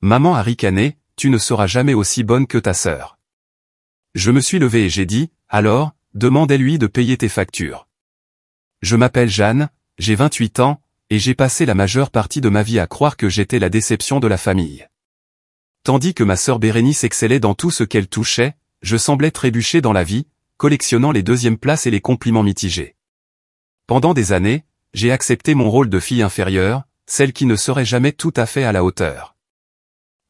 Maman a ricané, tu ne seras jamais aussi bonne que ta sœur. Je me suis levé et j'ai dit, alors, demandez-lui de payer tes factures. Je m'appelle Jeanne, j'ai 28 ans, et j'ai passé la majeure partie de ma vie à croire que j'étais la déception de la famille. Tandis que ma sœur Bérénice excellait dans tout ce qu'elle touchait, je semblais trébucher dans la vie, collectionnant les deuxièmes places et les compliments mitigés. Pendant des années, j'ai accepté mon rôle de fille inférieure, celle qui ne serait jamais tout à fait à la hauteur.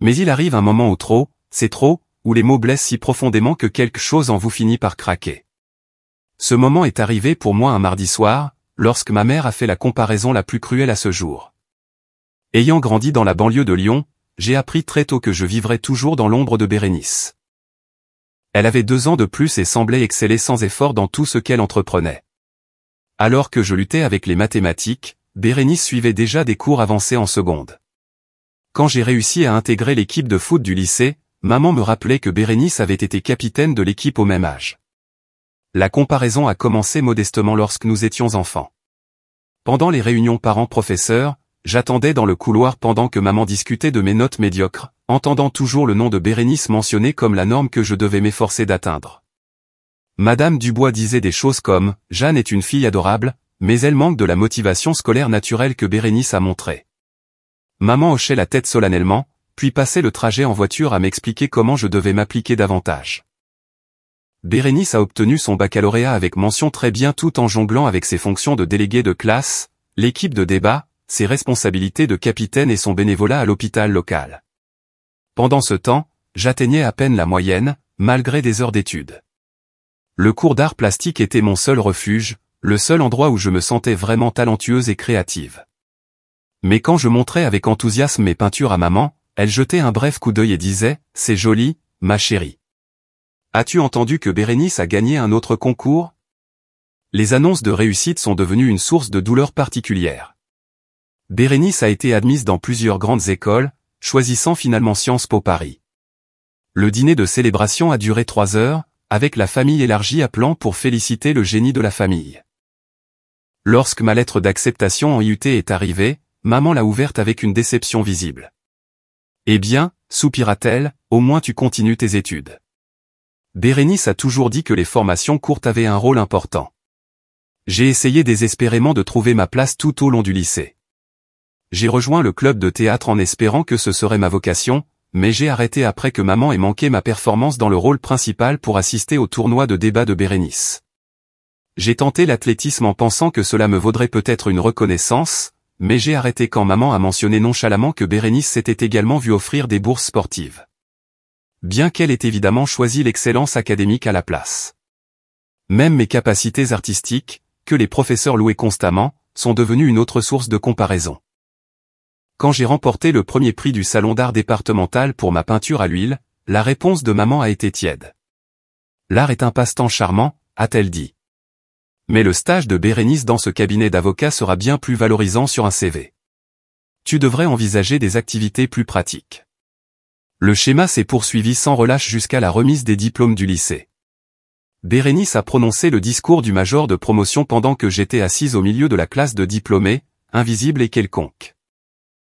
Mais il arrive un moment où trop, c'est trop, où les mots blessent si profondément que quelque chose en vous finit par craquer. Ce moment est arrivé pour moi un mardi soir, lorsque ma mère a fait la comparaison la plus cruelle à ce jour. Ayant grandi dans la banlieue de Lyon, j'ai appris très tôt que je vivrais toujours dans l'ombre de Bérénice. Elle avait 2 ans de plus et semblait exceller sans effort dans tout ce qu'elle entreprenait. Alors que je luttais avec les mathématiques, Bérénice suivait déjà des cours avancés en seconde. Quand j'ai réussi à intégrer l'équipe de foot du lycée, maman me rappelait que Bérénice avait été capitaine de l'équipe au même âge. La comparaison a commencé modestement lorsque nous étions enfants. Pendant les réunions parents-professeurs, j'attendais dans le couloir pendant que maman discutait de mes notes médiocres, entendant toujours le nom de Bérénice mentionné comme la norme que je devais m'efforcer d'atteindre. Madame Dubois disait des choses comme « Jeanne est une fille adorable, mais elle manque de la motivation scolaire naturelle que Bérénice a montrée. » Maman hochait la tête solennellement, puis passait le trajet en voiture à m'expliquer comment je devais m'appliquer davantage. Bérénice a obtenu son baccalauréat avec mention très bien tout en jonglant avec ses fonctions de déléguée de classe, l'équipe de débat, ses responsabilités de capitaine et son bénévolat à l'hôpital local. Pendant ce temps, j'atteignais à peine la moyenne, malgré des heures d'études. Le cours d'art plastique était mon seul refuge, le seul endroit où je me sentais vraiment talentueuse et créative. Mais quand je montrais avec enthousiasme mes peintures à maman, elle jetait un bref coup d'œil et disait « C'est joli, ma chérie. As-tu entendu que Bérénice a gagné un autre concours ?» Les annonces de réussite sont devenues une source de douleur particulière. Bérénice a été admise dans plusieurs grandes écoles, choisissant finalement Sciences Po Paris. Le dîner de célébration a duré 3 heures, avec la famille élargie appelant pour féliciter le génie de la famille. Lorsque ma lettre d'acceptation en IUT est arrivée, maman l'a ouverte avec une déception visible. « Eh bien, soupira-t-elle, au moins tu continues tes études. » Bérénice a toujours dit que les formations courtes avaient un rôle important. J'ai essayé désespérément de trouver ma place tout au long du lycée. J'ai rejoint le club de théâtre en espérant que ce serait ma vocation, mais j'ai arrêté après que maman ait manqué ma performance dans le rôle principal pour assister au tournoi de débat de Bérénice. J'ai tenté l'athlétisme en pensant que cela me vaudrait peut-être une reconnaissance, mais j'ai arrêté quand maman a mentionné nonchalamment que Bérénice s'était également vue offrir des bourses sportives. Bien qu'elle ait évidemment choisi l'excellence académique à la place. Même mes capacités artistiques, que les professeurs louaient constamment, sont devenues une autre source de comparaison. Quand j'ai remporté le premier prix du salon d'art départemental pour ma peinture à l'huile, la réponse de maman a été tiède. L'art est un passe-temps charmant, a-t-elle dit. Mais le stage de Bérénice dans ce cabinet d'avocat sera bien plus valorisant sur un CV. Tu devrais envisager des activités plus pratiques. Le schéma s'est poursuivi sans relâche jusqu'à la remise des diplômes du lycée. Bérénice a prononcé le discours du major de promotion pendant que j'étais assise au milieu de la classe de diplômés, invisible et quelconque.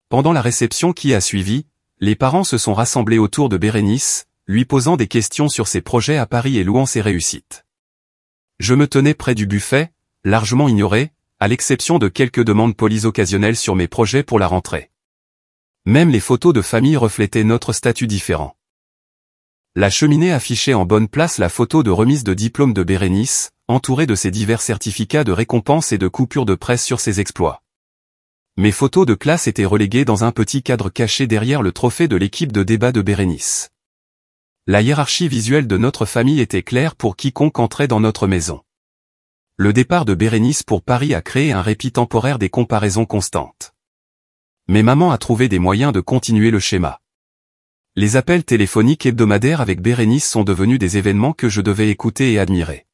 Pendant la réception qui a suivi, les parents se sont rassemblés autour de Bérénice, lui posant des questions sur ses projets à Paris et louant ses réussites. Je me tenais près du buffet, largement ignoré, à l'exception de quelques demandes polies occasionnelles sur mes projets pour la rentrée. Même les photos de famille reflétaient notre statut différent. La cheminée affichait en bonne place la photo de remise de diplôme de Bérénice, entourée de ses divers certificats de récompense et de coupures de presse sur ses exploits. Mes photos de classe étaient reléguées dans un petit cadre caché derrière le trophée de l'équipe de débat de Bérénice. La hiérarchie visuelle de notre famille était claire pour quiconque entrait dans notre maison. Le départ de Bérénice pour Paris a créé un répit temporaire des comparaisons constantes. Mais maman a trouvé des moyens de continuer le schéma. Les appels téléphoniques hebdomadaires avec Bérénice sont devenus des événements que je devais écouter et admirer.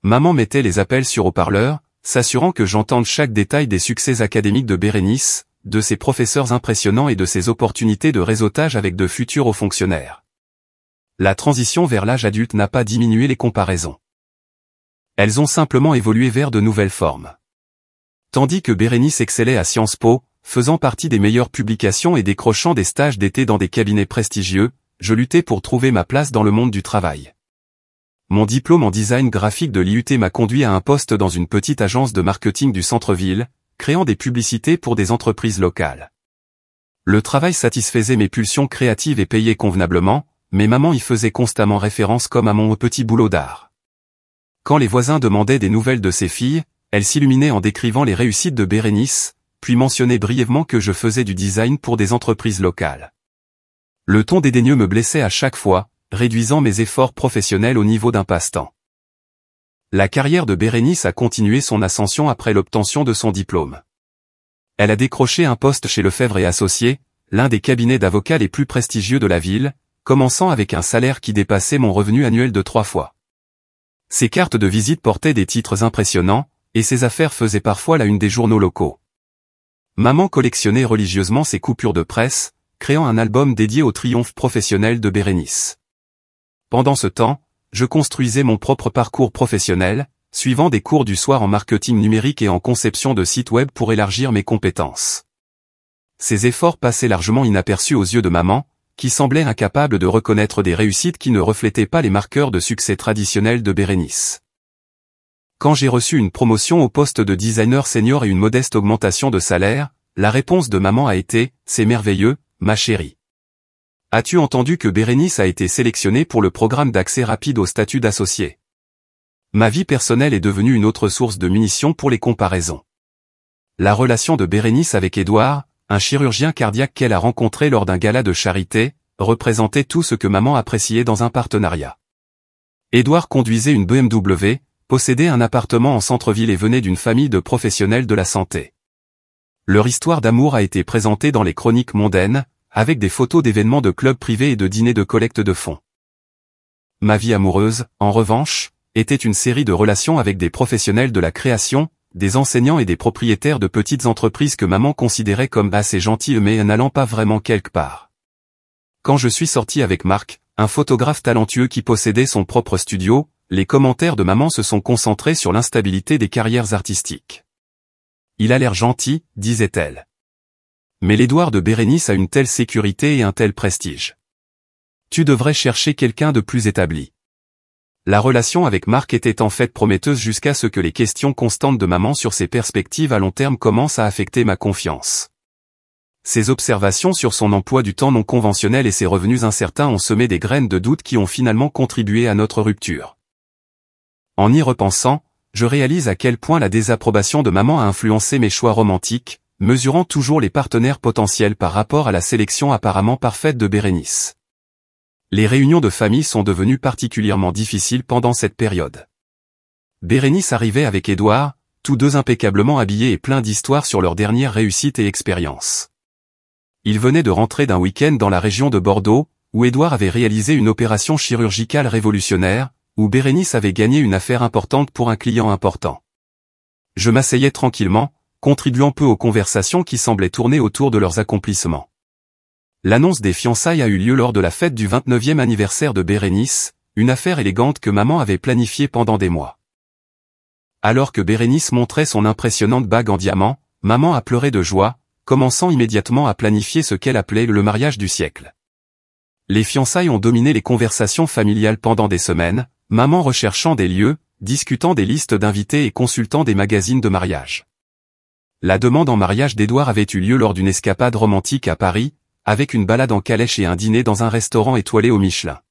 Maman mettait les appels sur haut-parleur, s'assurant que j'entende chaque détail des succès académiques de Bérénice, de ses professeurs impressionnants et de ses opportunités de réseautage avec de futurs hauts fonctionnaires. La transition vers l'âge adulte n'a pas diminué les comparaisons. Elles ont simplement évolué vers de nouvelles formes. Tandis que Bérénice excellait à Sciences Po, faisant partie des meilleures publications et décrochant des stages d'été dans des cabinets prestigieux, je luttais pour trouver ma place dans le monde du travail. Mon diplôme en design graphique de l'IUT m'a conduit à un poste dans une petite agence de marketing du centre-ville, créant des publicités pour des entreprises locales. Le travail satisfaisait mes pulsions créatives et payait convenablement, mais maman y faisait constamment référence comme à mon petit boulot d'art. Quand les voisins demandaient des nouvelles de ses filles, elle s'illuminait en décrivant les réussites de Bérénice, puis mentionnait brièvement que je faisais du design pour des entreprises locales. Le ton dédaigneux me blessait à chaque fois, réduisant mes efforts professionnels au niveau d'un passe-temps. La carrière de Bérénice a continué son ascension après l'obtention de son diplôme. Elle a décroché un poste chez Lefebvre et Associés, l'un des cabinets d'avocats les plus prestigieux de la ville, commençant avec un salaire qui dépassait mon revenu annuel de 3 fois. Ses cartes de visite portaient des titres impressionnants, et ses affaires faisaient parfois la une des journaux locaux. Maman collectionnait religieusement ses coupures de presse, créant un album dédié au triomphe professionnel de Bérénice. Pendant ce temps, je construisais mon propre parcours professionnel, suivant des cours du soir en marketing numérique et en conception de sites web pour élargir mes compétences. Ces efforts passaient largement inaperçus aux yeux de maman, qui semblait incapable de reconnaître des réussites qui ne reflétaient pas les marqueurs de succès traditionnels de Bérénice. Quand j'ai reçu une promotion au poste de designer senior et une modeste augmentation de salaire, la réponse de maman a été « C'est merveilleux, ma chérie. As-tu entendu que Bérénice a été sélectionnée pour le programme d'accès rapide au statut d'associé ?» Ma vie personnelle est devenue une autre source de munitions pour les comparaisons. La relation de Bérénice avec Édouard, un chirurgien cardiaque qu'elle a rencontré lors d'un gala de charité, représentait tout ce que maman appréciait dans un partenariat. Édouard conduisait une BMW, possédait un appartement en centre-ville et venait d'une famille de professionnels de la santé. Leur histoire d'amour a été présentée dans les chroniques mondaines, avec des photos d'événements de clubs privés et de dîners de collecte de fonds. Ma vie amoureuse, en revanche, était une série de relations avec des professionnels de la création, des enseignants et des propriétaires de petites entreprises que maman considérait comme assez gentils mais n'allant pas vraiment quelque part. Quand je suis sorti avec Marc, un photographe talentueux qui possédait son propre studio, les commentaires de maman se sont concentrés sur l'instabilité des carrières artistiques. Il a l'air gentil, disait-elle. Mais l'Édouard de Bérénice a une telle sécurité et un tel prestige. Tu devrais chercher quelqu'un de plus établi. La relation avec Marc était en fait prometteuse jusqu'à ce que les questions constantes de maman sur ses perspectives à long terme commencent à affecter ma confiance. Ses observations sur son emploi du temps non conventionnel et ses revenus incertains ont semé des graines de doute qui ont finalement contribué à notre rupture. En y repensant, je réalise à quel point la désapprobation de maman a influencé mes choix romantiques, mesurant toujours les partenaires potentiels par rapport à la sélection apparemment parfaite de Bérénice. Les réunions de famille sont devenues particulièrement difficiles pendant cette période. Bérénice arrivait avec Édouard, tous deux impeccablement habillés et pleins d'histoires sur leurs dernières réussites et expériences. Ils venaient de rentrer d'un week-end dans la région de Bordeaux, où Édouard avait réalisé une opération chirurgicale révolutionnaire, où Bérénice avait gagné une affaire importante pour un client important. Je m'asseyais tranquillement, contribuant peu aux conversations qui semblaient tourner autour de leurs accomplissements. L'annonce des fiançailles a eu lieu lors de la fête du 29e anniversaire de Bérénice, une affaire élégante que maman avait planifiée pendant des mois. Alors que Bérénice montrait son impressionnante bague en diamant, maman a pleuré de joie, commençant immédiatement à planifier ce qu'elle appelait le mariage du siècle. Les fiançailles ont dominé les conversations familiales pendant des semaines, maman recherchant des lieux, discutant des listes d'invités et consultant des magazines de mariage. La demande en mariage d'Édouard avait eu lieu lors d'une escapade romantique à Paris, avec une balade en calèche et un dîner dans un restaurant étoilé au Michelin.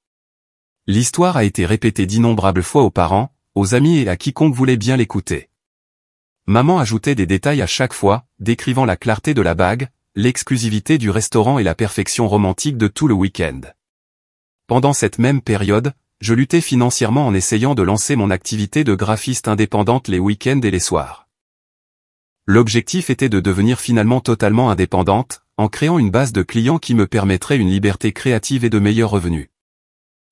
L'histoire a été répétée d'innombrables fois aux parents, aux amis et à quiconque voulait bien l'écouter. Maman ajoutait des détails à chaque fois, décrivant la clarté de la bague, l'exclusivité du restaurant et la perfection romantique de tout le week-end. Pendant cette même période, je luttais financièrement en essayant de lancer mon activité de graphiste indépendante les week-ends et les soirs. L'objectif était de devenir finalement totalement indépendante, en créant une base de clients qui me permettrait une liberté créative et de meilleurs revenus.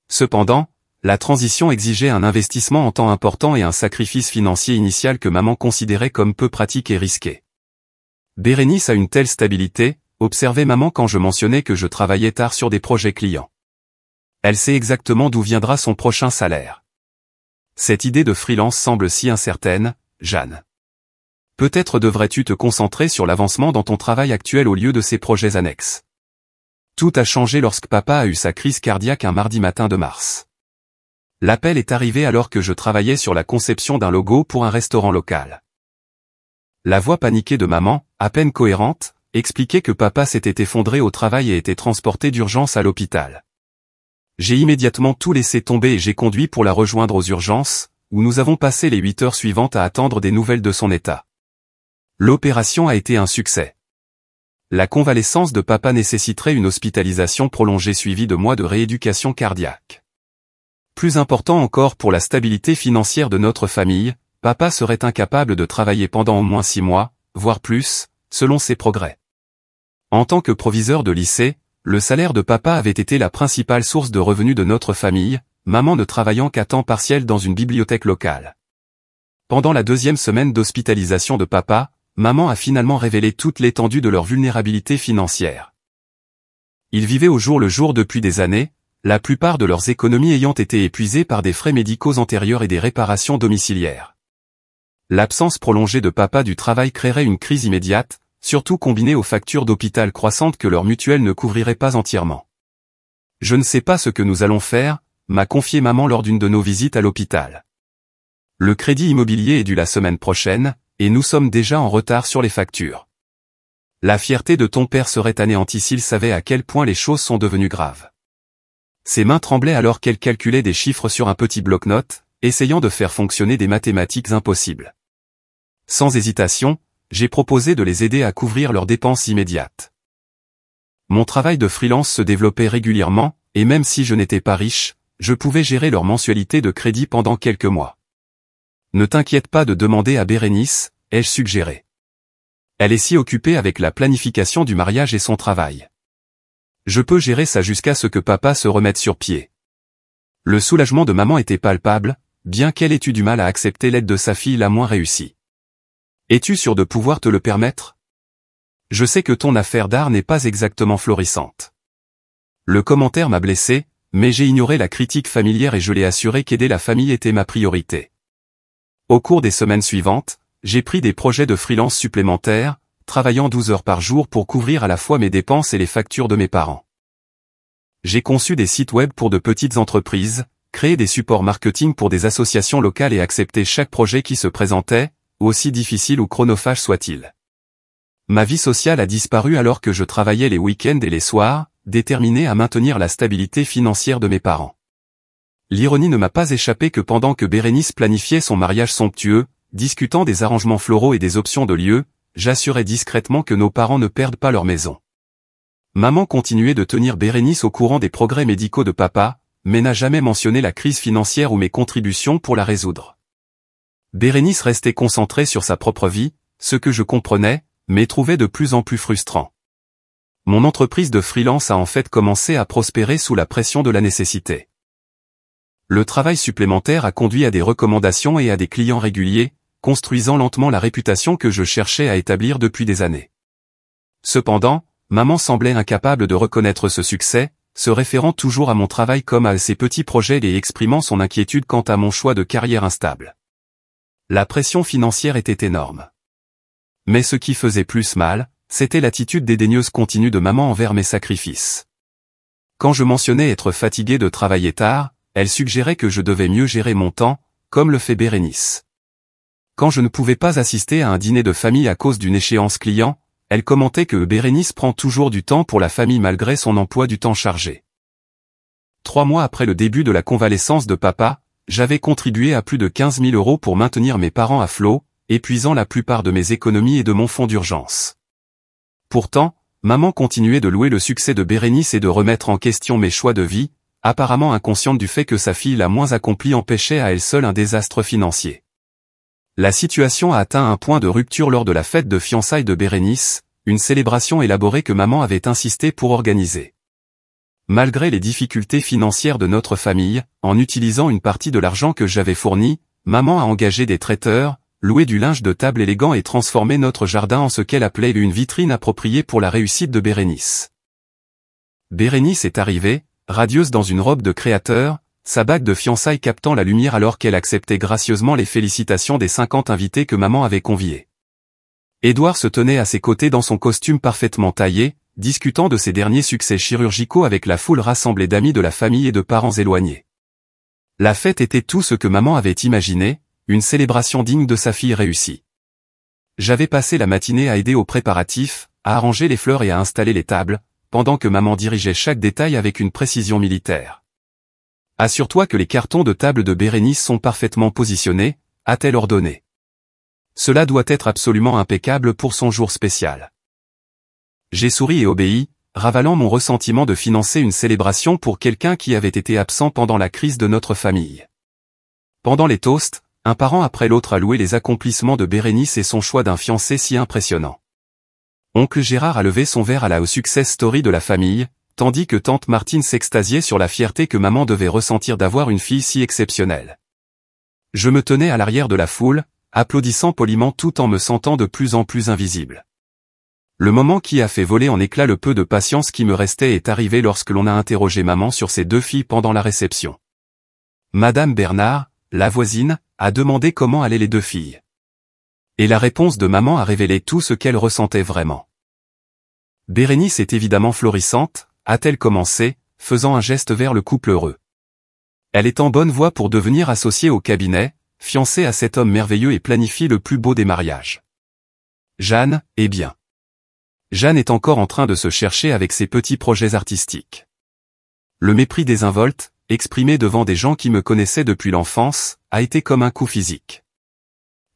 Cependant, la transition exigeait un investissement en temps important et un sacrifice financier initial que maman considérait comme peu pratique et risqué. Bérénice a une telle stabilité, observait maman quand je mentionnais que je travaillais tard sur des projets clients. Elle sait exactement d'où viendra son prochain salaire. Cette idée de freelance semble si incertaine, Jeanne. Peut-être devrais-tu te concentrer sur l'avancement dans ton travail actuel au lieu de ces projets annexes. Tout a changé lorsque papa a eu sa crise cardiaque un mardi matin de mars. L'appel est arrivé alors que je travaillais sur la conception d'un logo pour un restaurant local. La voix paniquée de maman, à peine cohérente, expliquait que papa s'était effondré au travail et était transporté d'urgence à l'hôpital. J'ai immédiatement tout laissé tomber et j'ai conduit pour la rejoindre aux urgences, où nous avons passé les 8 heures suivantes à attendre des nouvelles de son état. L'opération a été un succès. La convalescence de papa nécessiterait une hospitalisation prolongée suivie de mois de rééducation cardiaque. Plus important encore pour la stabilité financière de notre famille, papa serait incapable de travailler pendant au moins 6 mois, voire plus, selon ses progrès. En tant que proviseur de lycée, le salaire de papa avait été la principale source de revenus de notre famille, maman ne travaillant qu'à temps partiel dans une bibliothèque locale. Pendant la 2e semaine d'hospitalisation de papa, maman a finalement révélé toute l'étendue de leur vulnérabilité financière. Ils vivaient au jour le jour depuis des années, la plupart de leurs économies ayant été épuisées par des frais médicaux antérieurs et des réparations domiciliaires. L'absence prolongée de papa du travail créerait une crise immédiate, surtout combinée aux factures d'hôpital croissantes que leur mutuelle ne couvrirait pas entièrement. Je ne sais pas ce que nous allons faire, m'a confié maman lors d'une de nos visites à l'hôpital. Le crédit immobilier est dû la semaine prochaine, et nous sommes déjà en retard sur les factures. La fierté de ton père serait anéantie s'il savait à quel point les choses sont devenues graves. Ses mains tremblaient alors qu'elle calculait des chiffres sur un petit bloc-notes, essayant de faire fonctionner des mathématiques impossibles. Sans hésitation, j'ai proposé de les aider à couvrir leurs dépenses immédiates. Mon travail de freelance se développait régulièrement, et même si je n'étais pas riche, je pouvais gérer leur mensualité de crédit pendant quelques mois. Ne t'inquiète pas de demander à Bérénice, ai-je suggéré. Elle est si occupée avec la planification du mariage et son travail. Je peux gérer ça jusqu'à ce que papa se remette sur pied. Le soulagement de maman était palpable, bien qu'elle ait eu du mal à accepter l'aide de sa fille la moins réussie. Es-tu sûr de pouvoir te le permettre? Je sais que ton affaire d'art n'est pas exactement florissante. Le commentaire m'a blessé, mais j'ai ignoré la critique familière et je l'ai assuré qu'aider la famille était ma priorité. Au cours des semaines suivantes, j'ai pris des projets de freelance supplémentaires, travaillant 12 heures par jour pour couvrir à la fois mes dépenses et les factures de mes parents. J'ai conçu des sites web pour de petites entreprises, créé des supports marketing pour des associations locales et accepté chaque projet qui se présentait, aussi difficile ou chronophage soit-il. Ma vie sociale a disparu alors que je travaillais les week-ends et les soirs, déterminé à maintenir la stabilité financière de mes parents. L'ironie ne m'a pas échappé que pendant que Bérénice planifiait son mariage somptueux, discutant des arrangements floraux et des options de lieu, j'assurais discrètement que nos parents ne perdent pas leur maison. Maman continuait de tenir Bérénice au courant des progrès médicaux de papa, mais n'a jamais mentionné la crise financière ou mes contributions pour la résoudre. Bérénice restait concentrée sur sa propre vie, ce que je comprenais, mais trouvais de plus en plus frustrant. Mon entreprise de freelance a en fait commencé à prospérer sous la pression de la nécessité. Le travail supplémentaire a conduit à des recommandations et à des clients réguliers, construisant lentement la réputation que je cherchais à établir depuis des années. Cependant, maman semblait incapable de reconnaître ce succès, se référant toujours à mon travail comme à ses petits projets et exprimant son inquiétude quant à mon choix de carrière instable. La pression financière était énorme. Mais ce qui faisait plus mal, c'était l'attitude dédaigneuse continue de maman envers mes sacrifices. Quand je mentionnais être fatigué de travailler tard, elle suggérait que je devais mieux gérer mon temps, comme le fait Bérénice. Quand je ne pouvais pas assister à un dîner de famille à cause d'une échéance client, elle commentait que Bérénice prend toujours du temps pour la famille malgré son emploi du temps chargé. 3 mois après le début de la convalescence de papa, j'avais contribué à plus de 15 000 € pour maintenir mes parents à flot, épuisant la plupart de mes économies et de mon fonds d'urgence. Pourtant, maman continuait de louer le succès de Bérénice et de remettre en question mes choix de vie, apparemment inconsciente du fait que sa fille la moins accomplie empêchait à elle seule un désastre financier. La situation a atteint un point de rupture lors de la fête de fiançailles de Bérénice, une célébration élaborée que maman avait insisté pour organiser. Malgré les difficultés financières de notre famille, en utilisant une partie de l'argent que j'avais fourni, maman a engagé des traiteurs, loué du linge de table élégant et transformé notre jardin en ce qu'elle appelait une vitrine appropriée pour la réussite de Bérénice. Bérénice est arrivée, radieuse dans une robe de créateur, sa bague de fiançailles captant la lumière alors qu'elle acceptait gracieusement les félicitations des 50 invités que maman avait conviés. Édouard se tenait à ses côtés dans son costume parfaitement taillé, discutant de ses derniers succès chirurgicaux avec la foule rassemblée d'amis de la famille et de parents éloignés. La fête était tout ce que maman avait imaginé, une célébration digne de sa fille réussie. J'avais passé la matinée à aider aux préparatifs, à arranger les fleurs et à installer les tables, pendant que maman dirigeait chaque détail avec une précision militaire. « Assure-toi que les cartons de table de Bérénice sont parfaitement positionnés », a-t-elle ordonné. Cela doit être absolument impeccable pour son jour spécial. J'ai souri et obéi, ravalant mon ressentiment de financer une célébration pour quelqu'un qui avait été absent pendant la crise de notre famille. Pendant les toasts, un parent après l'autre a loué les accomplissements de Bérénice et son choix d'un fiancé si impressionnant. Oncle Gérard a levé son verre à la success story de la famille, tandis que tante Martine s'extasiait sur la fierté que maman devait ressentir d'avoir une fille si exceptionnelle. Je me tenais à l'arrière de la foule, applaudissant poliment tout en me sentant de plus en plus invisible. Le moment qui a fait voler en éclats le peu de patience qui me restait est arrivé lorsque l'on a interrogé maman sur ses deux filles pendant la réception. Madame Bernard, la voisine, a demandé comment allaient les deux filles. Et la réponse de maman a révélé tout ce qu'elle ressentait vraiment. Bérénice est évidemment florissante, a-t-elle commencé, faisant un geste vers le couple heureux. Elle est en bonne voie pour devenir associée au cabinet, fiancée à cet homme merveilleux et planifie le plus beau des mariages. Jeanne, eh bien. Jeanne est encore en train de se chercher avec ses petits projets artistiques. Le mépris désinvolte, exprimé devant des gens qui me connaissaient depuis l'enfance, a été comme un coup physique.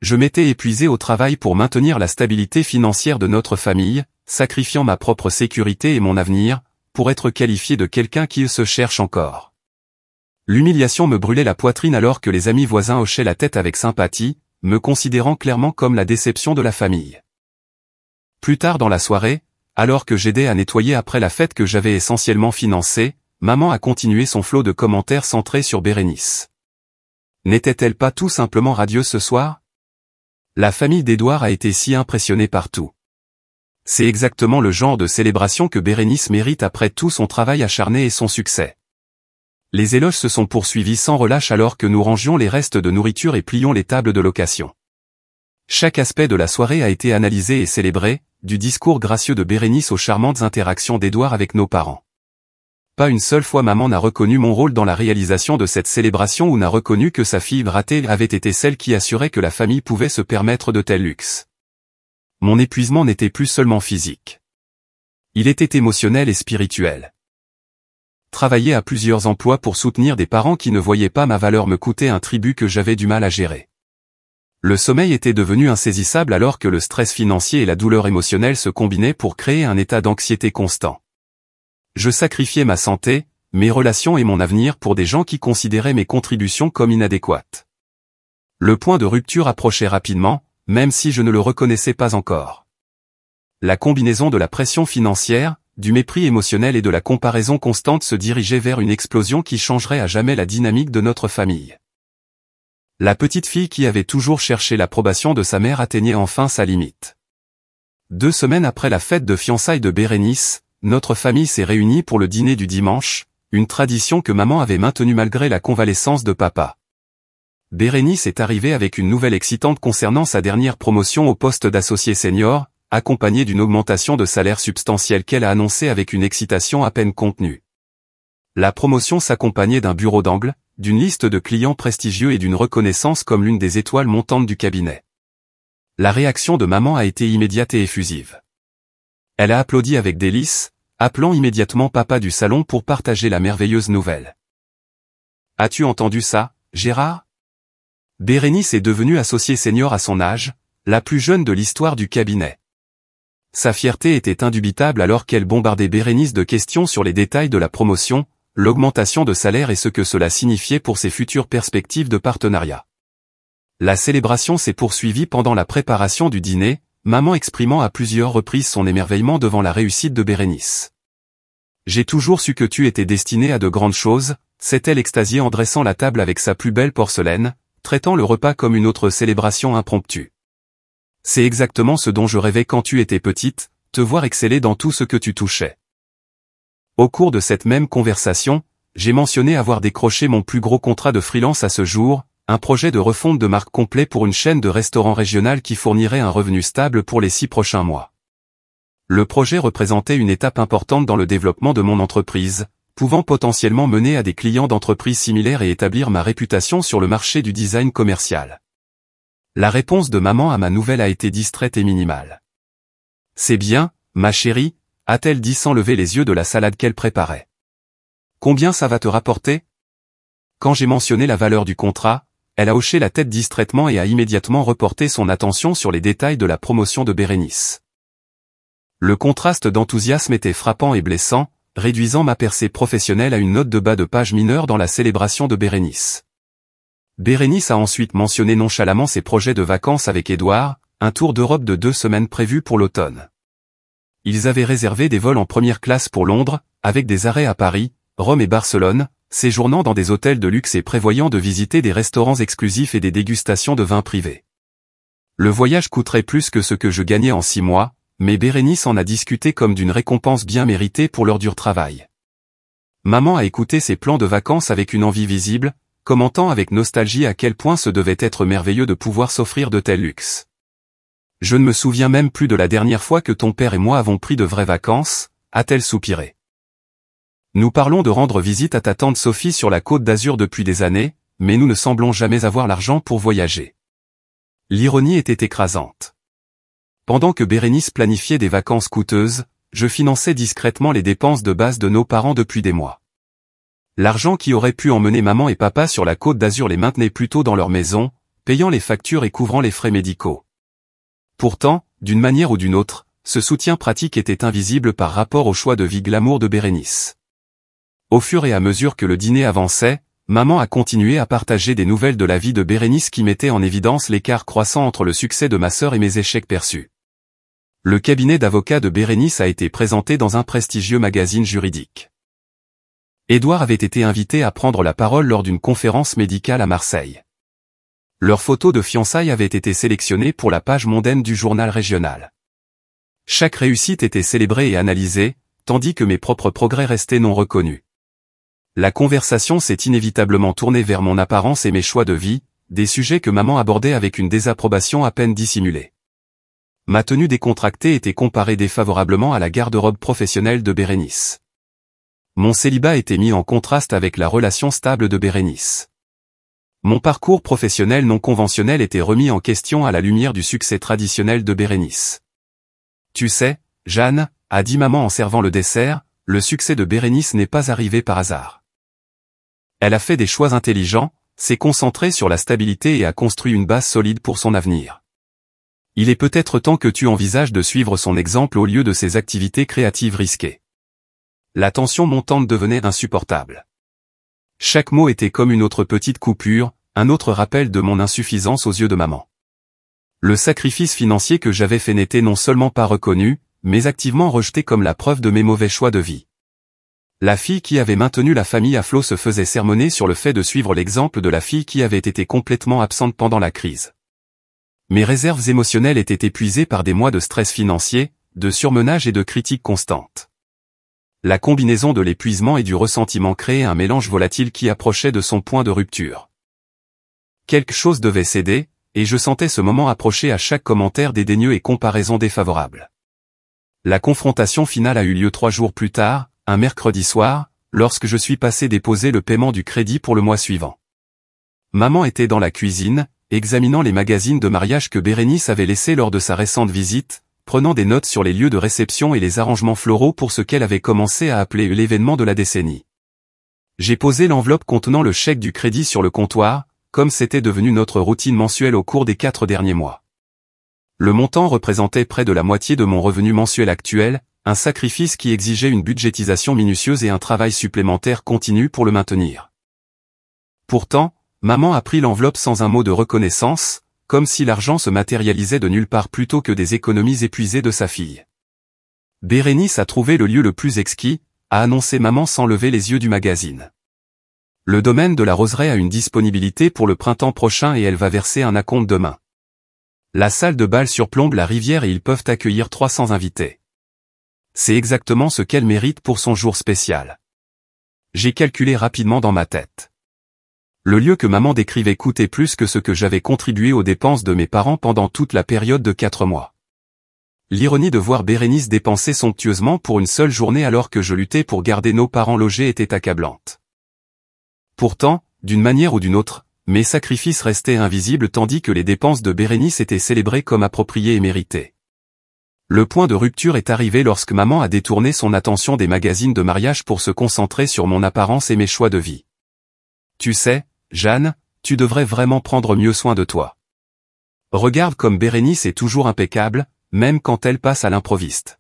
Je m'étais épuisé au travail pour maintenir la stabilité financière de notre famille, sacrifiant ma propre sécurité et mon avenir, pour être qualifié de quelqu'un qui se cherche encore. L'humiliation me brûlait la poitrine alors que les amis voisins hochaient la tête avec sympathie, me considérant clairement comme la déception de la famille. Plus tard dans la soirée, alors que j'aidais à nettoyer après la fête que j'avais essentiellement financée, maman a continué son flot de commentaires centrés sur Bérénice. N'était-elle pas tout simplement radieuse ce soir? La famille d'Édouard a été si impressionnée par tout. C'est exactement le genre de célébration que Bérénice mérite après tout son travail acharné et son succès. Les éloges se sont poursuivis sans relâche alors que nous rangions les restes de nourriture et plions les tables de location. Chaque aspect de la soirée a été analysé et célébré, du discours gracieux de Bérénice aux charmantes interactions d'Édouard avec nos parents. Pas une seule fois maman n'a reconnu mon rôle dans la réalisation de cette célébration ou n'a reconnu que sa fille ratée avait été celle qui assurait que la famille pouvait se permettre de tels luxes. Mon épuisement n'était plus seulement physique. Il était émotionnel et spirituel. Travailler à plusieurs emplois pour soutenir des parents qui ne voyaient pas ma valeur me coûtait un tribut que j'avais du mal à gérer. Le sommeil était devenu insaisissable alors que le stress financier et la douleur émotionnelle se combinaient pour créer un état d'anxiété constant. Je sacrifiais ma santé, mes relations et mon avenir pour des gens qui considéraient mes contributions comme inadéquates. Le point de rupture approchait rapidement, même si je ne le reconnaissais pas encore. La combinaison de la pression financière, du mépris émotionnel et de la comparaison constante se dirigeait vers une explosion qui changerait à jamais la dynamique de notre famille. La petite fille qui avait toujours cherché l'approbation de sa mère atteignait enfin sa limite. 2 semaines après la fête de fiançailles de Bérénice, notre famille s'est réunie pour le dîner du dimanche, une tradition que maman avait maintenue malgré la convalescence de papa. Bérénice est arrivée avec une nouvelle excitante concernant sa dernière promotion au poste d'associé senior, accompagnée d'une augmentation de salaire substantielle qu'elle a annoncée avec une excitation à peine contenue. La promotion s'accompagnait d'un bureau d'angle, d'une liste de clients prestigieux et d'une reconnaissance comme l'une des étoiles montantes du cabinet. La réaction de maman a été immédiate et effusive. Elle a applaudi avec délice, appelant immédiatement papa du salon pour partager la merveilleuse nouvelle. « As-tu entendu ça, Gérard ? Bérénice est devenue associée senior à son âge, la plus jeune de l'histoire du cabinet. » Sa fierté était indubitable alors qu'elle bombardait Bérénice de questions sur les détails de la promotion, l'augmentation de salaire et ce que cela signifiait pour ses futures perspectives de partenariat. La célébration s'est poursuivie pendant la préparation du dîner, maman exprimant à plusieurs reprises son émerveillement devant la réussite de Bérénice. « J'ai toujours su que tu étais destinée à de grandes choses », s'est-elle extasiée en dressant la table avec sa plus belle porcelaine, traitant le repas comme une autre célébration impromptue. « C'est exactement ce dont je rêvais quand tu étais petite, te voir exceller dans tout ce que tu touchais. » Au cours de cette même conversation, j'ai mentionné avoir décroché mon plus gros contrat de freelance à ce jour, un projet de refonte de marque complet pour une chaîne de restaurants régionale qui fournirait un revenu stable pour les 6 prochains mois. Le projet représentait une étape importante dans le développement de mon entreprise, pouvant potentiellement mener à des clients d'entreprises similaires et établir ma réputation sur le marché du design commercial. La réponse de maman à ma nouvelle a été distraite et minimale. « C'est bien, ma chérie », a-t-elle dit sans lever les yeux de la salade qu'elle préparait. « Combien ça va te rapporter ?» Quand j'ai mentionné la valeur du contrat, elle a hoché la tête distraitement et a immédiatement reporté son attention sur les détails de la promotion de Bérénice. Le contraste d'enthousiasme était frappant et blessant, réduisant ma percée professionnelle à une note de bas de page mineure dans la célébration de Bérénice. Bérénice a ensuite mentionné nonchalamment ses projets de vacances avec Édouard, un tour d'Europe de 2 semaines prévu pour l'automne. Ils avaient réservé des vols en première classe pour Londres, avec des arrêts à Paris, Rome et Barcelone, séjournant dans des hôtels de luxe et prévoyant de visiter des restaurants exclusifs et des dégustations de vins privés. Le voyage coûterait plus que ce que je gagnais en 6 mois, mais Bérénice en a discuté comme d'une récompense bien méritée pour leur dur travail. Maman a écouté ses plans de vacances avec une envie visible, commentant avec nostalgie à quel point ce devait être merveilleux de pouvoir s'offrir de tels luxes. Je ne me souviens même plus de la dernière fois que ton père et moi avons pris de vraies vacances, a-t-elle soupiré. Nous parlons de rendre visite à ta tante Sophie sur la Côte d'Azur depuis des années, mais nous ne semblons jamais avoir l'argent pour voyager. L'ironie était écrasante. Pendant que Bérénice planifiait des vacances coûteuses, je finançais discrètement les dépenses de base de nos parents depuis des mois. L'argent qui aurait pu emmener maman et papa sur la Côte d'Azur les maintenait plutôt dans leur maison, payant les factures et couvrant les frais médicaux. Pourtant, d'une manière ou d'une autre, ce soutien pratique était invisible par rapport au choix de vie glamour de Bérénice. Au fur et à mesure que le dîner avançait, maman a continué à partager des nouvelles de la vie de Bérénice qui mettaient en évidence l'écart croissant entre le succès de ma sœur et mes échecs perçus. Le cabinet d'avocats de Bérénice a été présenté dans un prestigieux magazine juridique. Édouard avait été invité à prendre la parole lors d'une conférence médicale à Marseille. Leurs photos de fiançailles avaient été sélectionnées pour la page mondaine du journal régional. Chaque réussite était célébrée et analysée, tandis que mes propres progrès restaient non reconnus. La conversation s'est inévitablement tournée vers mon apparence et mes choix de vie, des sujets que maman abordait avec une désapprobation à peine dissimulée. Ma tenue décontractée était comparée défavorablement à la garde-robe professionnelle de Bérénice. Mon célibat était mis en contraste avec la relation stable de Bérénice. Mon parcours professionnel non conventionnel était remis en question à la lumière du succès traditionnel de Bérénice. Tu sais, Jeanne, a dit maman en servant le dessert, le succès de Bérénice n'est pas arrivé par hasard. Elle a fait des choix intelligents, s'est concentrée sur la stabilité et a construit une base solide pour son avenir. Il est peut-être temps que tu envisages de suivre son exemple au lieu de ses activités créatives risquées. La tension montante devenait insupportable. Chaque mot était comme une autre petite coupure, un autre rappel de mon insuffisance aux yeux de maman. Le sacrifice financier que j'avais fait n'était non seulement pas reconnu, mais activement rejeté comme la preuve de mes mauvais choix de vie. La fille qui avait maintenu la famille à flot se faisait sermonner sur le fait de suivre l'exemple de la fille qui avait été complètement absente pendant la crise. Mes réserves émotionnelles étaient épuisées par des mois de stress financier, de surmenage et de critiques constantes. La combinaison de l'épuisement et du ressentiment créait un mélange volatile qui approchait de son point de rupture. Quelque chose devait céder, et je sentais ce moment approcher à chaque commentaire dédaigneux et comparaison défavorable. La confrontation finale a eu lieu 3 jours plus tard, un mercredi soir, lorsque je suis passé déposer le paiement du crédit pour le mois suivant. Maman était dans la cuisine, examinant les magazines de mariage que Bérénice avait laissés lors de sa récente visite, prenant des notes sur les lieux de réception et les arrangements floraux pour ce qu'elle avait commencé à appeler l'événement de la décennie. J'ai posé l'enveloppe contenant le chèque du crédit sur le comptoir, comme c'était devenu notre routine mensuelle au cours des 4 derniers mois. Le montant représentait près de la moitié de mon revenu mensuel actuel, un sacrifice qui exigeait une budgétisation minutieuse et un travail supplémentaire continu pour le maintenir. Pourtant, maman a pris l'enveloppe sans un mot de reconnaissance, comme si l'argent se matérialisait de nulle part plutôt que des économies épuisées de sa fille. Bérénice a trouvé le lieu le plus exquis, a annoncé maman sans lever les yeux du magazine. Le domaine de la Roseraie a une disponibilité pour le printemps prochain et elle va verser un acompte demain. La salle de bal surplombe la rivière et ils peuvent accueillir 300 invités. C'est exactement ce qu'elle mérite pour son jour spécial. J'ai calculé rapidement dans ma tête. Le lieu que maman décrivait coûtait plus que ce que j'avais contribué aux dépenses de mes parents pendant toute la période de 4 mois. L'ironie de voir Bérénice dépenser somptueusement pour une seule journée alors que je luttais pour garder nos parents logés était accablante. Pourtant, d'une manière ou d'une autre, mes sacrifices restaient invisibles tandis que les dépenses de Bérénice étaient célébrées comme appropriées et méritées. Le point de rupture est arrivé lorsque maman a détourné son attention des magazines de mariage pour se concentrer sur mon apparence et mes choix de vie. Tu sais, Jeanne, tu devrais vraiment prendre mieux soin de toi. Regarde comme Bérénice est toujours impeccable, même quand elle passe à l'improviste.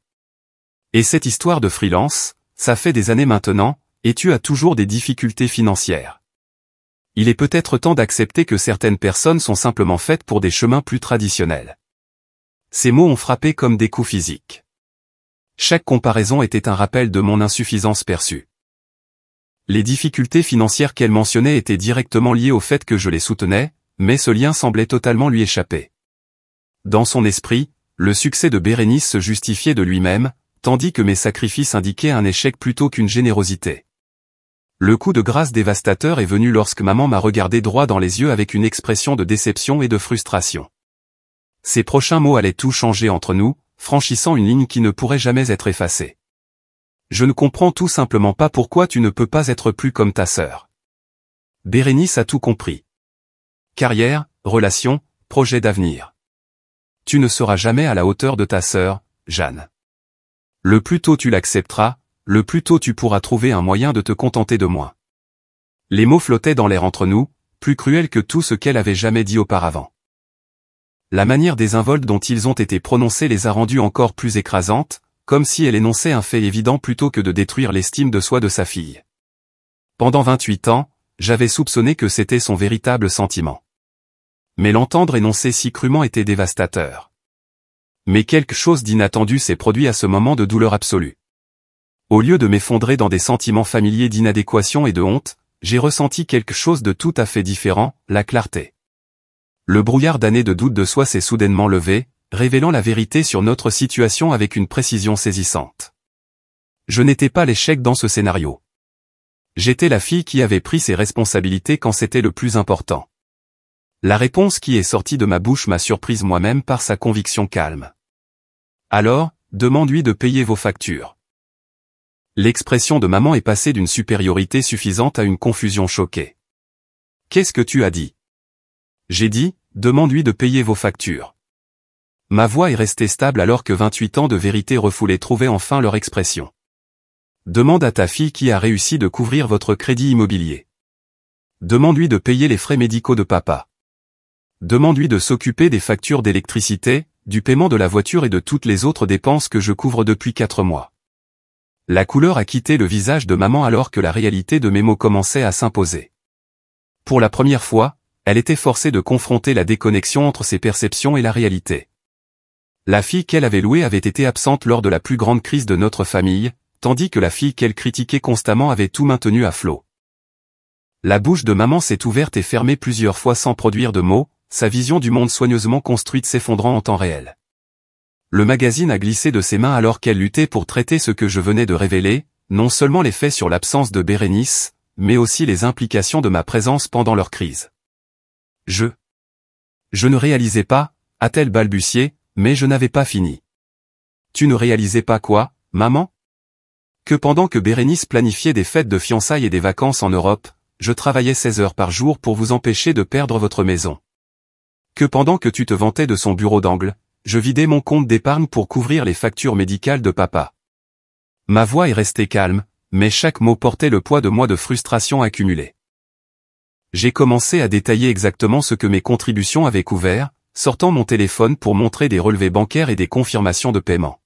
Et cette histoire de freelance, ça fait des années maintenant, et tu as toujours des difficultés financières. Il est peut-être temps d'accepter que certaines personnes sont simplement faites pour des chemins plus traditionnels. Ces mots ont frappé comme des coups physiques. Chaque comparaison était un rappel de mon insuffisance perçue. Les difficultés financières qu'elle mentionnait étaient directement liées au fait que je les soutenais, mais ce lien semblait totalement lui échapper. Dans son esprit, le succès de Bérénice se justifiait de lui-même, tandis que mes sacrifices indiquaient un échec plutôt qu'une générosité. Le coup de grâce dévastateur est venu lorsque maman m'a regardé droit dans les yeux avec une expression de déception et de frustration. Ses prochains mots allaient tout changer entre nous, franchissant une ligne qui ne pourrait jamais être effacée. Je ne comprends tout simplement pas pourquoi tu ne peux pas être plus comme ta sœur. Bérénice a tout compris. Carrière, relations, projets d'avenir. Tu ne seras jamais à la hauteur de ta sœur, Jeanne. Le plus tôt tu l'accepteras, le plus tôt tu pourras trouver un moyen de te contenter de moi. Les mots flottaient dans l'air entre nous, plus cruels que tout ce qu'elle avait jamais dit auparavant. La manière désinvolte dont ils ont été prononcés les a rendues encore plus écrasantes, comme si elle énonçait un fait évident plutôt que de détruire l'estime de soi de sa fille. Pendant 28 ans, j'avais soupçonné que c'était son véritable sentiment. Mais l'entendre énoncer si crûment était dévastateur. Mais quelque chose d'inattendu s'est produit à ce moment de douleur absolue. Au lieu de m'effondrer dans des sentiments familiers d'inadéquation et de honte, j'ai ressenti quelque chose de tout à fait différent, la clarté. Le brouillard d'années de doute de soi s'est soudainement levé, révélant la vérité sur notre situation avec une précision saisissante. Je n'étais pas l'échec dans ce scénario. J'étais la fille qui avait pris ses responsabilités quand c'était le plus important. La réponse qui est sortie de ma bouche m'a surprise moi-même par sa conviction calme. Alors, demande-lui de payer vos factures. L'expression de maman est passée d'une supériorité suffisante à une confusion choquée. Qu'est-ce que tu as dit? J'ai dit, demande-lui de payer vos factures. Ma voix est restée stable alors que 28 ans de vérité refoulée trouvaient enfin leur expression. Demande à ta fille qui a réussi de couvrir votre crédit immobilier. Demande-lui de payer les frais médicaux de papa. Demande-lui de s'occuper des factures d'électricité, du paiement de la voiture et de toutes les autres dépenses que je couvre depuis 4 mois. La couleur a quitté le visage de maman alors que la réalité de mes mots commençait à s'imposer. Pour la première fois, elle était forcée de confronter la déconnexion entre ses perceptions et la réalité. La fille qu'elle avait louée avait été absente lors de la plus grande crise de notre famille, tandis que la fille qu'elle critiquait constamment avait tout maintenu à flot. La bouche de maman s'est ouverte et fermée plusieurs fois sans produire de mots, sa vision du monde soigneusement construite s'effondrant en temps réel. Le magazine a glissé de ses mains alors qu'elle luttait pour traiter ce que je venais de révéler, non seulement les faits sur l'absence de Bérénice, mais aussi les implications de ma présence pendant leur crise. Je ne réalisais pas, a-t-elle balbutié, mais je n'avais pas fini. Tu ne réalisais pas quoi, maman? Que pendant que Bérénice planifiait des fêtes de fiançailles et des vacances en Europe, je travaillais 16 heures par jour pour vous empêcher de perdre votre maison. Que pendant que tu te vantais de son bureau d'angle, je vidais mon compte d'épargne pour couvrir les factures médicales de papa. Ma voix est restée calme, mais chaque mot portait le poids de mois de frustration accumulée. J'ai commencé à détailler exactement ce que mes contributions avaient couvert, sortant mon téléphone pour montrer des relevés bancaires et des confirmations de paiement.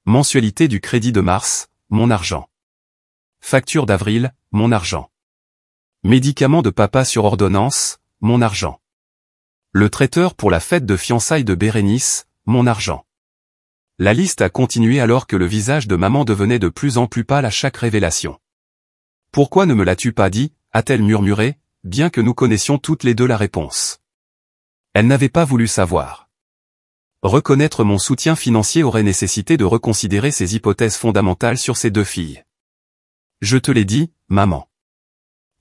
Mensualité du crédit de mars, mon argent. Facture d'avril, mon argent. Médicaments de papa sur ordonnance, mon argent. Le traiteur pour la fête de fiançailles de Bérénice, mon argent. La liste a continué alors que le visage de maman devenait de plus en plus pâle à chaque révélation. Pourquoi ne me l'as-tu pas dit, a-t-elle murmuré, bien que nous connaissions toutes les deux la réponse. Elle n'avait pas voulu savoir. Reconnaître mon soutien financier aurait nécessité de reconsidérer ses hypothèses fondamentales sur ses 2 filles. Je te l'ai dit, maman.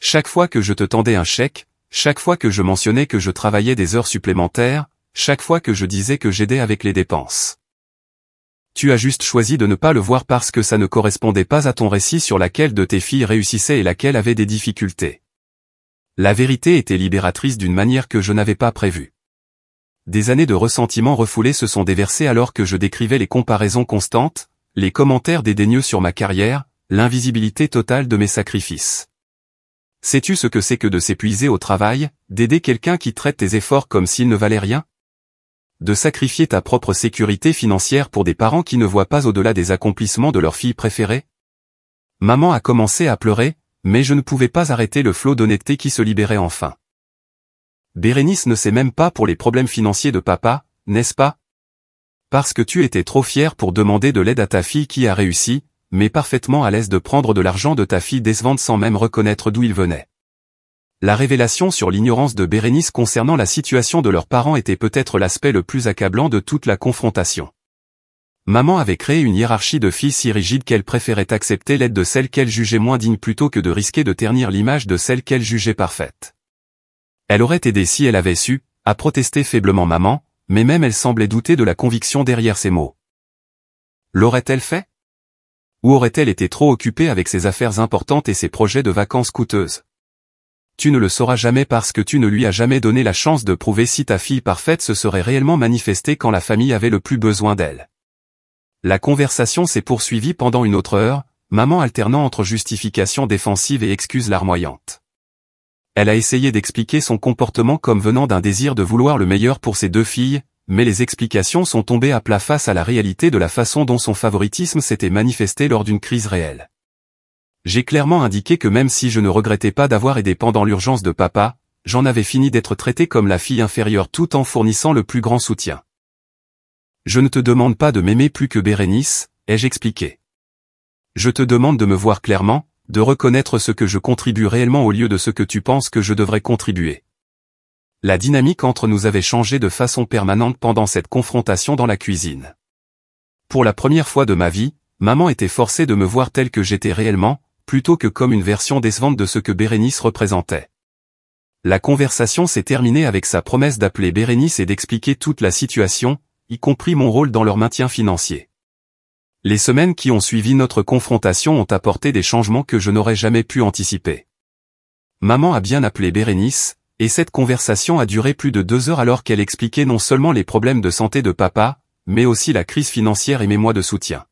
Chaque fois que je te tendais un chèque, chaque fois que je mentionnais que je travaillais des heures supplémentaires, chaque fois que je disais que j'aidais avec les dépenses. Tu as juste choisi de ne pas le voir parce que ça ne correspondait pas à ton récit sur laquelle de tes filles réussissait et laquelle avait des difficultés. La vérité était libératrice d'une manière que je n'avais pas prévue. Des années de ressentiment refoulé se sont déversées alors que je décrivais les comparaisons constantes, les commentaires dédaigneux sur ma carrière, l'invisibilité totale de mes sacrifices. Sais-tu ce que c'est que de s'épuiser au travail, d'aider quelqu'un qui traite tes efforts comme s'il ne valait rien? De sacrifier ta propre sécurité financière pour des parents qui ne voient pas au-delà des accomplissements de leur fille préférée? Maman a commencé à pleurer, mais je ne pouvais pas arrêter le flot d'honnêteté qui se libérait enfin. Bérénice ne sait même pas pour les problèmes financiers de papa, n'est-ce pas? Parce que tu étais trop fière pour demander de l'aide à ta fille qui a réussi, mais parfaitement à l'aise de prendre de l'argent de ta fille décevante sans même reconnaître d'où il venait. La révélation sur l'ignorance de Bérénice concernant la situation de leurs parents était peut-être l'aspect le plus accablant de toute la confrontation. Maman avait créé une hiérarchie de filles si rigide qu'elle préférait accepter l'aide de celle qu'elle jugeait moins digne plutôt que de risquer de ternir l'image de celle qu'elle jugeait parfaite. Elle aurait aidé si elle avait su, a protesté faiblement maman, mais même elle semblait douter de la conviction derrière ces mots. L'aurait-elle fait? Ou aurait-elle été trop occupée avec ses affaires importantes et ses projets de vacances coûteuses? Tu ne le sauras jamais parce que tu ne lui as jamais donné la chance de prouver si ta fille parfaite se serait réellement manifestée quand la famille avait le plus besoin d'elle. La conversation s'est poursuivie pendant une autre heure, maman alternant entre justifications défensives et excuses larmoyantes. Elle a essayé d'expliquer son comportement comme venant d'un désir de vouloir le meilleur pour ses deux filles, mais les explications sont tombées à plat face à la réalité de la façon dont son favoritisme s'était manifesté lors d'une crise réelle. J'ai clairement indiqué que même si je ne regrettais pas d'avoir aidé pendant l'urgence de papa, j'en avais fini d'être traité comme la fille inférieure tout en fournissant le plus grand soutien. Je ne te demande pas de m'aimer plus que Bérénice, ai-je expliqué. Je te demande de me voir clairement, de reconnaître ce que je contribue réellement au lieu de ce que tu penses que je devrais contribuer. La dynamique entre nous avait changé de façon permanente pendant cette confrontation dans la cuisine. Pour la première fois de ma vie, maman était forcée de me voir tel que j'étais réellement, plutôt que comme une version décevante de ce que Bérénice représentait. La conversation s'est terminée avec sa promesse d'appeler Bérénice et d'expliquer toute la situation, y compris mon rôle dans leur maintien financier. Les semaines qui ont suivi notre confrontation ont apporté des changements que je n'aurais jamais pu anticiper. Maman a bien appelé Bérénice, et cette conversation a duré plus de 2 heures alors qu'elle expliquait non seulement les problèmes de santé de papa, mais aussi la crise financière et mes mois de soutien.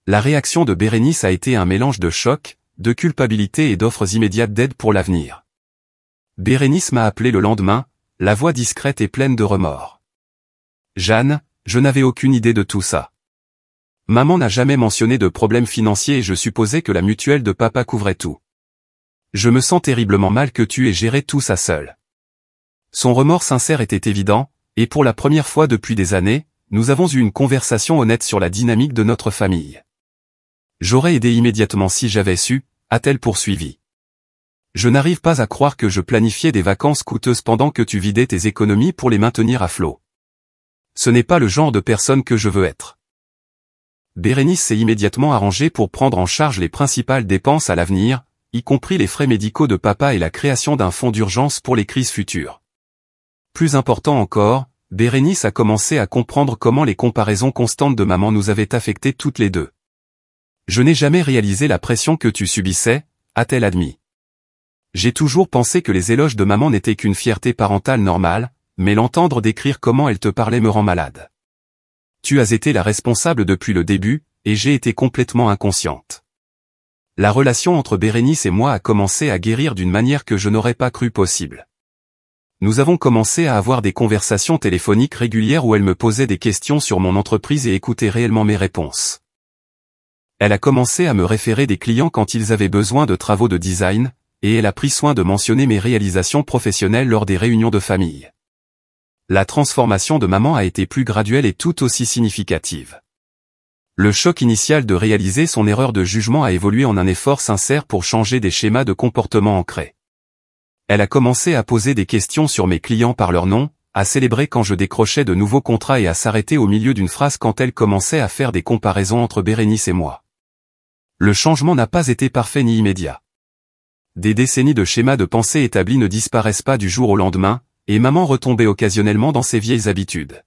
La réaction de Bérénice a été un mélange de choc, de culpabilité et d'offres immédiates d'aide pour l'avenir. Bérénice m'a appelé le lendemain, la voix discrète et pleine de remords. Jeanne, je n'avais aucune idée de tout ça. Maman n'a jamais mentionné de problème financier et je supposais que la mutuelle de papa couvrait tout. Je me sens terriblement mal que tu aies géré tout ça seul. Son remords sincère était évident, et pour la première fois depuis des années, nous avons eu une conversation honnête sur la dynamique de notre famille. J'aurais aidé immédiatement si j'avais su, a-t-elle poursuivi. Je n'arrive pas à croire que je planifiais des vacances coûteuses pendant que tu vidais tes économies pour les maintenir à flot. Ce n'est pas le genre de personne que je veux être. Bérénice s'est immédiatement arrangée pour prendre en charge les principales dépenses à l'avenir, y compris les frais médicaux de papa et la création d'un fonds d'urgence pour les crises futures. Plus important encore, Bérénice a commencé à comprendre comment les comparaisons constantes de maman nous avaient affectés toutes les deux. Je n'ai jamais réalisé la pression que tu subissais, a-t-elle admis. J'ai toujours pensé que les éloges de maman n'étaient qu'une fierté parentale normale, mais l'entendre décrire comment elle te parlait me rend malade. Tu as été la responsable depuis le début, et j'ai été complètement inconsciente. La relation entre Bérénice et moi a commencé à guérir d'une manière que je n'aurais pas cru possible. Nous avons commencé à avoir des conversations téléphoniques régulières où elle me posait des questions sur mon entreprise et écoutait réellement mes réponses. Elle a commencé à me référer des clients quand ils avaient besoin de travaux de design, et elle a pris soin de mentionner mes réalisations professionnelles lors des réunions de famille. La transformation de maman a été plus graduelle et tout aussi significative. Le choc initial de réaliser son erreur de jugement a évolué en un effort sincère pour changer des schémas de comportement ancrés. Elle a commencé à poser des questions sur mes clients par leur nom, à célébrer quand je décrochais de nouveaux contrats et à s'arrêter au milieu d'une phrase quand elle commençait à faire des comparaisons entre Bérénice et moi. Le changement n'a pas été parfait ni immédiat. des décennies de schémas de pensée établis ne disparaissent pas du jour au lendemain, et maman retombait occasionnellement dans ses vieilles habitudes.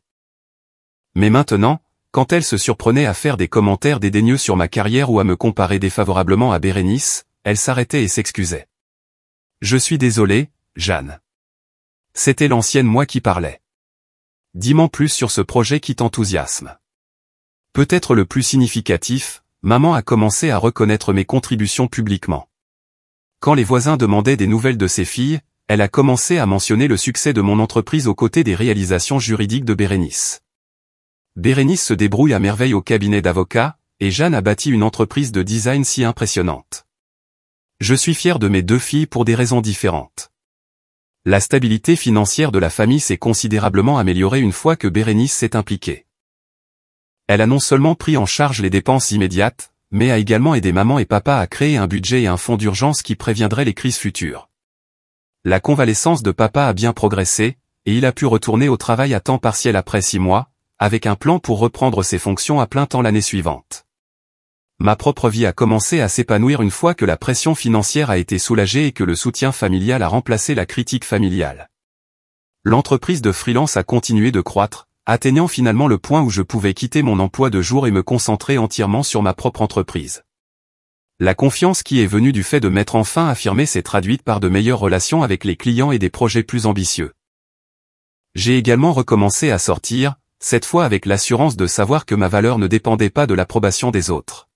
Mais maintenant, quand elle se surprenait à faire des commentaires dédaigneux sur ma carrière ou à me comparer défavorablement à Bérénice, elle s'arrêtait et s'excusait. « Je suis désolé, Jeanne. » C'était l'ancienne moi qui parlait. « Dis-moi plus sur ce projet qui t'enthousiasme. » Peut-être le plus significatif, maman a commencé à reconnaître mes contributions publiquement. Quand les voisins demandaient des nouvelles de ses filles, elle a commencé à mentionner le succès de mon entreprise aux côtés des réalisations juridiques de Bérénice. Bérénice se débrouille à merveille au cabinet d'avocats, et Jeanne a bâti une entreprise de design si impressionnante. Je suis fier de mes deux filles pour des raisons différentes. La stabilité financière de la famille s'est considérablement améliorée une fois que Bérénice s'est impliquée. Elle a non seulement pris en charge les dépenses immédiates, mais a également aidé maman et papa à créer un budget et un fonds d'urgence qui préviendraient les crises futures. La convalescence de papa a bien progressé, et il a pu retourner au travail à temps partiel après 6 mois, avec un plan pour reprendre ses fonctions à plein temps l'année suivante. Ma propre vie a commencé à s'épanouir une fois que la pression financière a été soulagée et que le soutien familial a remplacé la critique familiale. L'entreprise de freelance a continué de croître, atteignant finalement le point où je pouvais quitter mon emploi de jour et me concentrer entièrement sur ma propre entreprise. La confiance qui est venue du fait de m'être enfin affirmé s'est traduite par de meilleures relations avec les clients et des projets plus ambitieux. J'ai également recommencé à sortir, cette fois avec l'assurance de savoir que ma valeur ne dépendait pas de l'approbation des autres.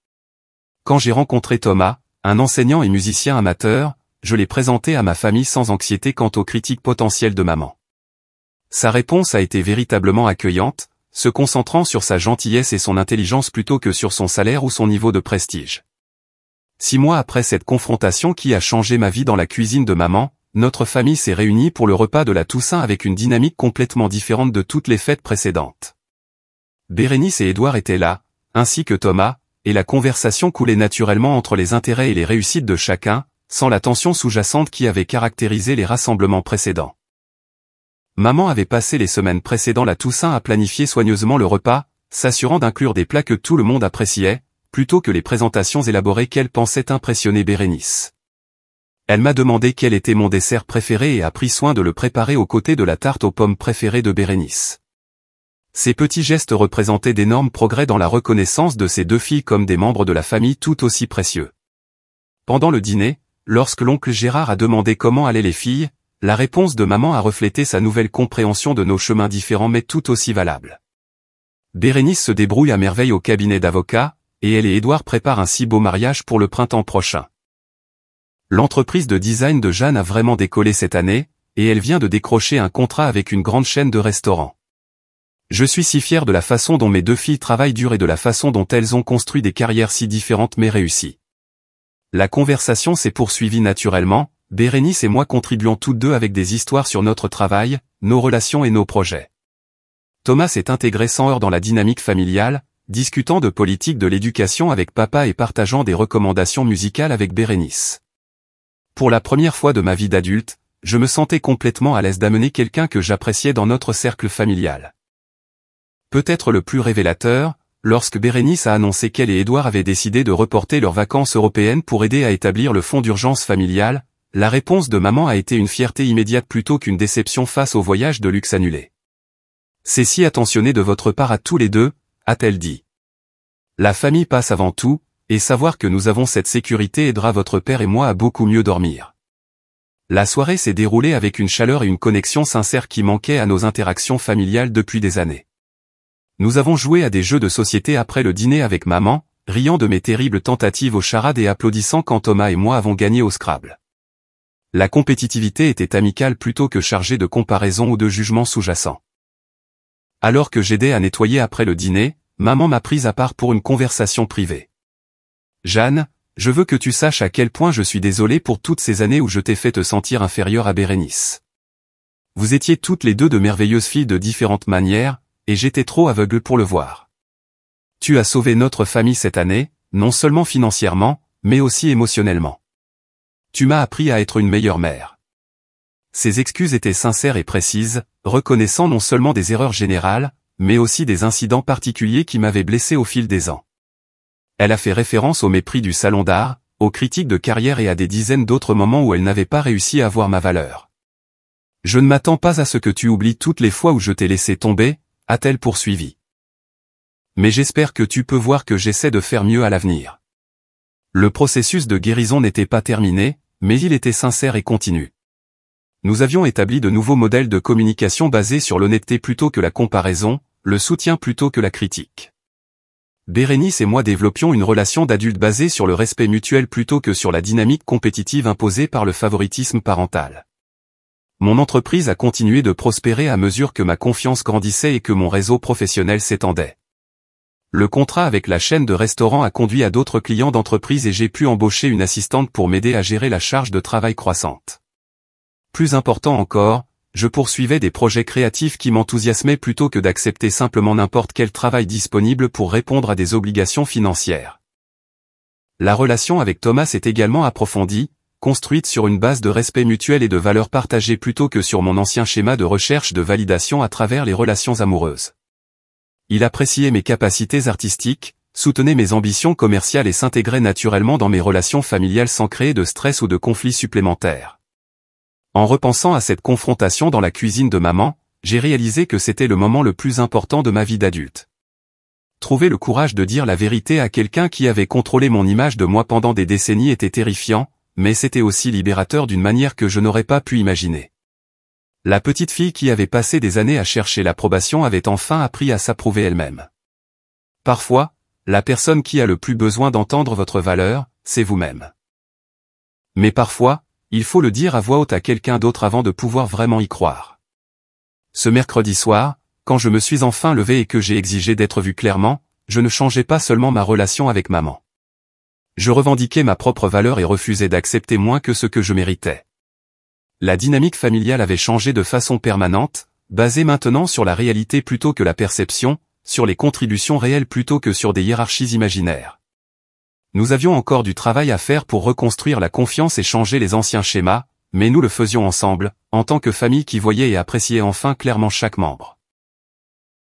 Quand j'ai rencontré Thomas, un enseignant et musicien amateur, je l'ai présenté à ma famille sans anxiété quant aux critiques potentielles de maman. Sa réponse a été véritablement accueillante, se concentrant sur sa gentillesse et son intelligence plutôt que sur son salaire ou son niveau de prestige. 6 mois après cette confrontation qui a changé ma vie dans la cuisine de maman, notre famille s'est réunie pour le repas de la Toussaint avec une dynamique complètement différente de toutes les fêtes précédentes. Bérénice et Édouard étaient là, ainsi que Thomas, et la conversation coulait naturellement entre les intérêts et les réussites de chacun, sans la tension sous-jacente qui avait caractérisé les rassemblements précédents. Maman avait passé les semaines précédant la Toussaint à planifier soigneusement le repas, s'assurant d'inclure des plats que tout le monde appréciait, plutôt que les présentations élaborées qu'elle pensait impressionner Bérénice. Elle m'a demandé quel était mon dessert préféré et a pris soin de le préparer aux côtés de la tarte aux pommes préférée de Bérénice. Ces petits gestes représentaient d'énormes progrès dans la reconnaissance de ces deux filles comme des membres de la famille tout aussi précieux. Pendant le dîner, lorsque l'oncle Gérard a demandé comment allaient les filles, la réponse de maman a reflété sa nouvelle compréhension de nos chemins différents mais tout aussi valables. Bérénice se débrouille à merveille au cabinet d'avocats, et elle et Édouard préparent un si beau mariage pour le printemps prochain. L'entreprise de design de Jeanne a vraiment décollé cette année, et elle vient de décrocher un contrat avec une grande chaîne de restaurants. Je suis si fier de la façon dont mes deux filles travaillent dur et de la façon dont elles ont construit des carrières si différentes mais réussies. La conversation s'est poursuivie naturellement, Bérénice et moi contribuant toutes deux avec des histoires sur notre travail, nos relations et nos projets. Thomas s'est intégré sans heurts dans la dynamique familiale, discutant de politique de l'éducation avec papa et partageant des recommandations musicales avec Bérénice. Pour la première fois de ma vie d'adulte, je me sentais complètement à l'aise d'amener quelqu'un que j'appréciais dans notre cercle familial. Peut-être le plus révélateur, lorsque Bérénice a annoncé qu'elle et Édouard avaient décidé de reporter leurs vacances européennes pour aider à établir le fonds d'urgence familial, la réponse de maman a été une fierté immédiate plutôt qu'une déception face au voyage de luxe annulé. « C'est si attentionné de votre part à tous les deux », a-t-elle dit. « La famille passe avant tout, et savoir que nous avons cette sécurité aidera votre père et moi à beaucoup mieux dormir. » La soirée s'est déroulée avec une chaleur et une connexion sincère qui manquaient à nos interactions familiales depuis des années. Nous avons joué à des jeux de société après le dîner avec maman, riant de mes terribles tentatives aux charades et applaudissant quand Thomas et moi avons gagné au Scrabble. La compétitivité était amicale plutôt que chargée de comparaisons ou de jugements sous-jacents. Alors que j'aidais à nettoyer après le dîner, maman m'a prise à part pour une conversation privée. « Jeanne, je veux que tu saches à quel point je suis désolé pour toutes ces années où je t'ai fait te sentir inférieure à Bérénice. Vous étiez toutes les deux de merveilleuses filles de différentes manières, et j'étais trop aveugle pour le voir. Tu as sauvé notre famille cette année, non seulement financièrement, mais aussi émotionnellement. Tu m'as appris à être une meilleure mère. » Ses excuses étaient sincères et précises, reconnaissant non seulement des erreurs générales, mais aussi des incidents particuliers qui m'avaient blessé au fil des ans. Elle a fait référence au mépris du salon d'art, aux critiques de carrière et à des dizaines d'autres moments où elle n'avait pas réussi à voir ma valeur. Je ne m'attends pas à ce que tu oublies toutes les fois où je t'ai laissé tomber, a-t-elle poursuivi. Mais j'espère que tu peux voir que j'essaie de faire mieux à l'avenir. Le processus de guérison n'était pas terminé, mais il était sincère et continu. Nous avions établi de nouveaux modèles de communication basés sur l'honnêteté plutôt que la comparaison, le soutien plutôt que la critique. Bérénice et moi développions une relation d'adulte basée sur le respect mutuel plutôt que sur la dynamique compétitive imposée par le favoritisme parental. Mon entreprise a continué de prospérer à mesure que ma confiance grandissait et que mon réseau professionnel s'étendait. Le contrat avec la chaîne de restaurants a conduit à d'autres clients d'entreprise et j'ai pu embaucher une assistante pour m'aider à gérer la charge de travail croissante. Plus important encore, je poursuivais des projets créatifs qui m'enthousiasmaient plutôt que d'accepter simplement n'importe quel travail disponible pour répondre à des obligations financières. La relation avec Thomas s'est également approfondie, construite sur une base de respect mutuel et de valeurs partagées plutôt que sur mon ancien schéma de recherche de validation à travers les relations amoureuses. Il appréciait mes capacités artistiques, soutenait mes ambitions commerciales et s'intégrait naturellement dans mes relations familiales sans créer de stress ou de conflits supplémentaires. En repensant à cette confrontation dans la cuisine de maman, j'ai réalisé que c'était le moment le plus important de ma vie d'adulte. Trouver le courage de dire la vérité à quelqu'un qui avait contrôlé mon image de moi pendant des décennies était terrifiant, mais c'était aussi libérateur d'une manière que je n'aurais pas pu imaginer. La petite fille qui avait passé des années à chercher l'approbation avait enfin appris à s'approuver elle-même. Parfois, la personne qui a le plus besoin d'entendre votre valeur, c'est vous-même. Mais parfois, il faut le dire à voix haute à quelqu'un d'autre avant de pouvoir vraiment y croire. Ce mercredi soir, quand je me suis enfin levé et que j'ai exigé d'être vu clairement, je ne changeais pas seulement ma relation avec maman. Je revendiquais ma propre valeur et refusais d'accepter moins que ce que je méritais. La dynamique familiale avait changé de façon permanente, basée maintenant sur la réalité plutôt que la perception, sur les contributions réelles plutôt que sur des hiérarchies imaginaires. Nous avions encore du travail à faire pour reconstruire la confiance et changer les anciens schémas, mais nous le faisions ensemble, en tant que famille qui voyait et appréciait enfin clairement chaque membre.